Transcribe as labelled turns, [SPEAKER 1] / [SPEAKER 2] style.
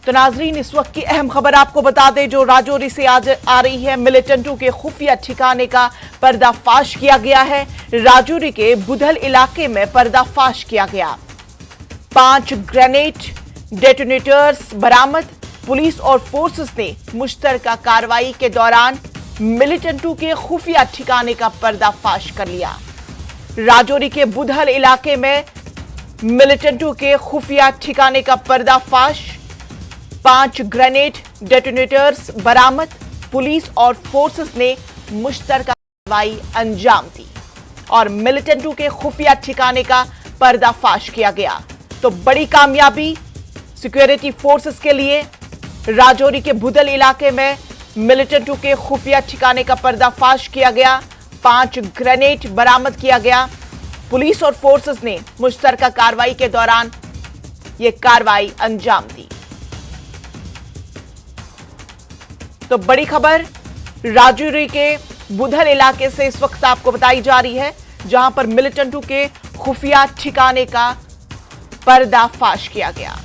[SPEAKER 1] तो नाजरीन, इस वक्त की अहम खबर आपको बता दें जो राजौरी से आज आ रही है। मिलिटेंटों के खुफिया ठिकाने का पर्दाफाश किया गया है। राजौरी के बुधल इलाके में पर्दाफाश किया गया। 5 ग्रेनेड डेटोनेटर्स बरामद। पुलिस और फोर्सेस ने मुश्तरका कार्रवाई के दौरान मिलिटेंटों के खुफिया ठिकाने का पर्दाफाश कर लिया। राजौरी के बुधल इलाके में मिलिटेंटों के खुफिया ठिकाने का पर्दाफाश। 5 ग्रेनेड डेटोनेटर्स बरामद। पुलिस और फोर्सेस ने मुश्तरका कार्रवाई अंजाम दी और मिलिटेंटों के खुफिया ठिकाने का पर्दाफाश किया गया। तो बड़ी कामयाबी सिक्योरिटी फोर्सेस के लिए। राजौरी के बुधल इलाके में मिलिटेंटों के खुफिया ठिकाने का पर्दाफाश किया गया। 5 ग्रेनेड बरामद किया गया। पुलिस और फोर्सेस ने मुश्तरका कार्रवाई के दौरान यह कार्रवाई अंजाम दी। तो बड़ी खबर राजौरी के बुधल इलाके से इस वक्त आपको बताई जा रही है, जहां पर मिलिटेंटों के खुफिया ठिकाने का पर्दाफाश किया गया।